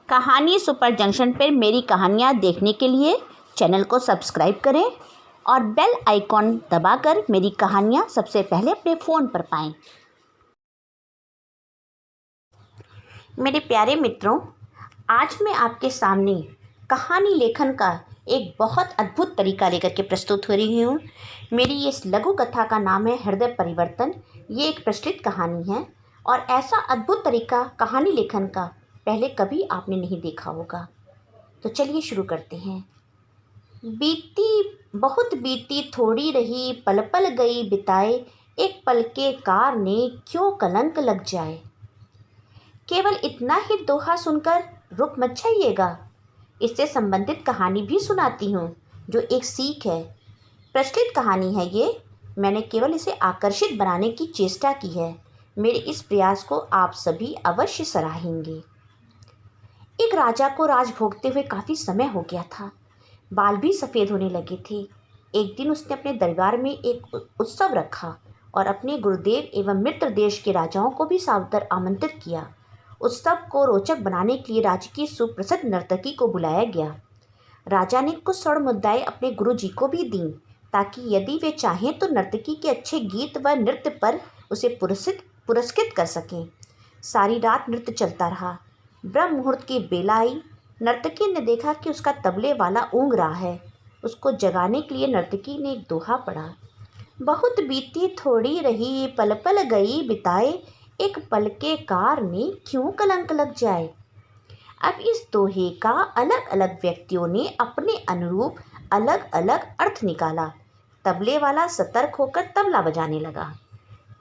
कहानी super junction पर मेरी कहानियाँ देखने के लिए चैनल को सब्सक्राइब करें और बेल आइकॉन दबाकर मेरी कहानियाँ सबसे पहले अपने फ़ोन पर पाएं। मेरे प्यारे मित्रों, आज मैं आपके सामने कहानी लेखन का एक बहुत अद्भुत तरीका लेकर के प्रस्तुत हो रही हूँ। मेरी इस लघु कथा का नाम है हृदय परिवर्तन। ये एक प्रचलित कहानी है और ऐसा अद्भुत तरीका कहानी लेखन का पहले कभी आपने नहीं देखा होगा। तो चलिए शुरू करते हैं। बहुत बीती थोड़ी रही, पल पल गई बिताए, एक पल के कार ने क्यों कलंक लग जाए। केवल इतना ही दोहा सुनकर रुक मत जाइएगा, इससे संबंधित कहानी भी सुनाती हूँ जो एक सीख है। प्रचलित कहानी है ये, मैंने केवल इसे आकर्षित बनाने की चेष्टा की है। मेरे इस प्रयास को आप सभी अवश्य सराहेंगे। एक राजा को राज भोगते हुए काफ़ी समय हो गया था। बाल भी सफ़ेद होने लगे थे। एक दिन उसने अपने दरबार में एक उत्सव रखा और अपने गुरुदेव एवं मित्र देश के राजाओं को भी सादर आमंत्रित किया। उत्सव को रोचक बनाने के लिए राज्य की सुप्रसिद्ध नर्तकी को बुलाया गया। राजा ने कुछ स्वर्ण मुद्राएं अपने गुरु जी को भी दीं, ताकि यदि वे चाहें तो नर्तकी के अच्छे गीत व नृत्य पर उसे पुरस्कृत कर सकें। सारी रात नृत्य चलता रहा। ब्रह्म मुहूर्त की बेला आई। नर्तकी ने देखा कि उसका तबले वाला ऊँग रहा है। उसको जगाने के लिए नर्तकी ने एक दोहा पढ़ा। बहुत बीती थोड़ी रही, पल पल गई बिताए, एक पल के कार ने क्यों कलंक लग जाए। अब इस दोहे का अलग अलग व्यक्तियों ने अपने अनुरूप अलग अलग अर्थ निकाला। तबले वाला सतर्क होकर तबला बजाने लगा।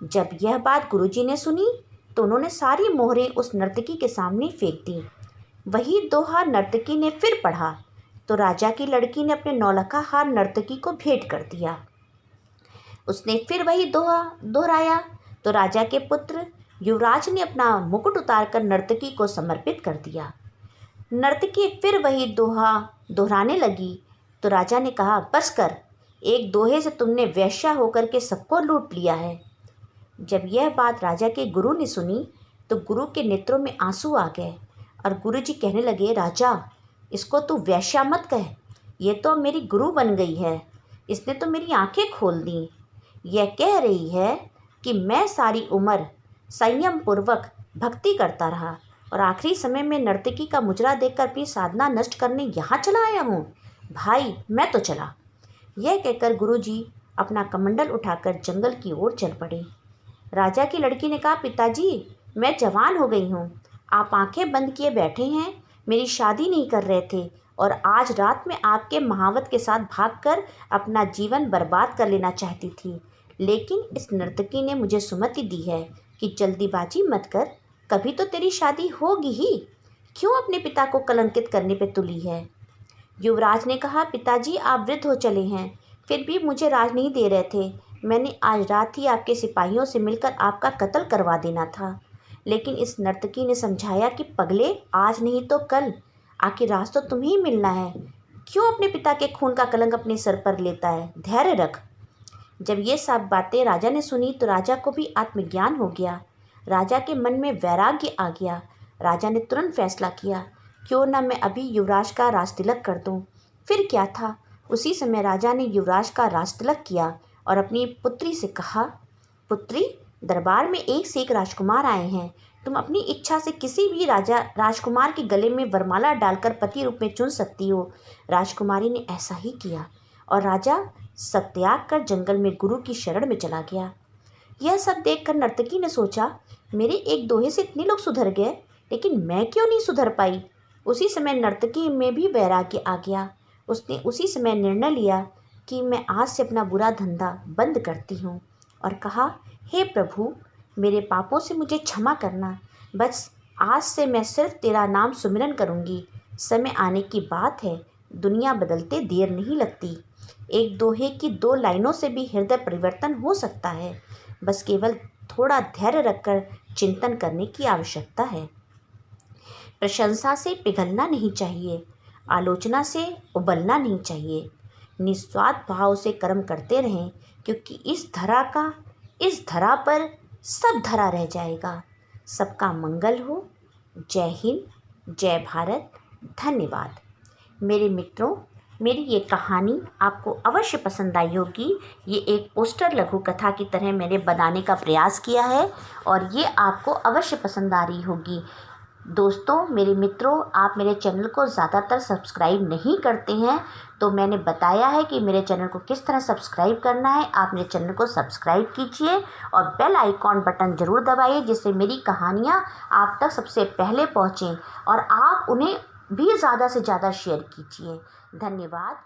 जब यह बात गुरुजी ने सुनी तो उन्होंने सारी मोहरें उस नर्तकी के सामने फेंक दी। वही दोहा नर्तकी ने फिर पढ़ा तो राजा की लड़की ने अपने नौलखा हार नर्तकी को भेंट कर दिया। उसने फिर वही दोहा दोहराया तो राजा के पुत्र युवराज ने अपना मुकुट उतारकर नर्तकी को समर्पित कर दिया। नर्तकी फिर वही दोहा दोहराने लगी तो राजा ने कहा, बस कर, एक दोहे से तुमने वेश्या होकर के सबको लूट लिया है। जब यह बात राजा के गुरु ने सुनी तो गुरु के नेत्रों में आंसू आ गए और गुरु जी कहने लगे, राजा, इसको तू वेश्या मत कह, ये तो मेरी गुरु बन गई है। इसने तो मेरी आंखें खोल दी। यह कह रही है कि मैं सारी उम्र संयम पूर्वक भक्ति करता रहा और आखिरी समय में नर्तकी का मुजरा देखकर अपनी साधना नष्ट करने यहाँ चला आया हूँ। भाई, मैं तो चला। यह कहकर गुरु जी अपना कमंडल उठाकर जंगल की ओर चल पड़े। राजा की लड़की ने कहा, पिताजी, मैं जवान हो गई हूँ। आप आंखें बंद किए बैठे हैं, मेरी शादी नहीं कर रहे थे और आज रात में आपके महावत के साथ भागकर अपना जीवन बर्बाद कर लेना चाहती थी। लेकिन इस नर्तकी ने मुझे सुमति दी है कि जल्दीबाजी मत कर, कभी तो तेरी शादी होगी ही। क्यों अपने पिता को कलंकित करने पर तुली है। युवराज ने कहा, पिताजी, आप वृद्ध हो चले हैं, फिर भी मुझे राज नहीं दे रहे थे। मैंने आज रात ही आपके सिपाहियों से मिलकर आपका कत्ल करवा देना था, लेकिन इस नर्तकी ने समझाया कि पगले, आज नहीं तो कल, आखिर राज तो तुम्हें ही मिलना है। क्यों अपने पिता के खून का कलंक अपने सर पर लेता है, धैर्य रख। जब ये सब बातें राजा ने सुनी तो राजा को भी आत्मज्ञान हो गया। राजा के मन में वैराग्य आ गया। राजा ने तुरंत फैसला किया, क्यों न मैं अभी युवराज का राजतिलक कर दूं। फिर क्या था, उसी समय राजा ने युवराज का राजतिलक किया और अपनी पुत्री से कहा, पुत्री, दरबार में एक से एक राजकुमार आए हैं। तुम अपनी इच्छा से किसी भी राजकुमार के गले में वरमाला डालकर पति रूप में चुन सकती हो। राजकुमारी ने ऐसा ही किया और राजा सब त्याग कर जंगल में गुरु की शरण में चला गया। यह सब देखकर नर्तकी ने सोचा, मेरे एक दोहे से इतने लोग सुधर गए, लेकिन मैं क्यों नहीं सुधर पाई। उसी समय नर्तकी में भी वैराग्य आ गया। उसने उसी समय निर्णय लिया कि मैं आज से अपना बुरा धंधा बंद करती हूँ और कहा, हे प्रभु, मेरे पापों से मुझे क्षमा करना। बस आज से मैं सिर्फ तेरा नाम सुमिरन करूँगी। समय आने की बात है, दुनिया बदलते देर नहीं लगती। एक दोहे की 2 लाइनों से भी हृदय परिवर्तन हो सकता है। बस केवल थोड़ा धैर्य रखकर चिंतन करने की आवश्यकता है। प्रशंसा से पिघलना नहीं चाहिए, आलोचना से उबलना नहीं चाहिए। निस्वार्थ भाव से कर्म करते रहें, क्योंकि इस धरा पर सब धरा रह जाएगा। सबका मंगल हो। जय हिंद, जय भारत। धन्यवाद। मेरे मित्रों, मेरी ये कहानी आपको अवश्य पसंद आई होगी। ये एक पोस्टर लघु कथा की तरह मैंने बनाने का प्रयास किया है और ये आपको अवश्य पसंद आ रही होगी। दोस्तों, मेरे मित्रों, आप मेरे चैनल को ज़्यादातर सब्सक्राइब नहीं करते हैं, तो मैंने बताया है कि मेरे चैनल को किस तरह सब्सक्राइब करना है। आप मेरे चैनल को सब्सक्राइब कीजिए और बेल आइकॉन बटन ज़रूर दबाइए, जिससे मेरी कहानियाँ आप तक सबसे पहले पहुँचें और आप उन्हें भी ज़्यादा से ज़्यादा शेयर कीजिए। धन्यवाद।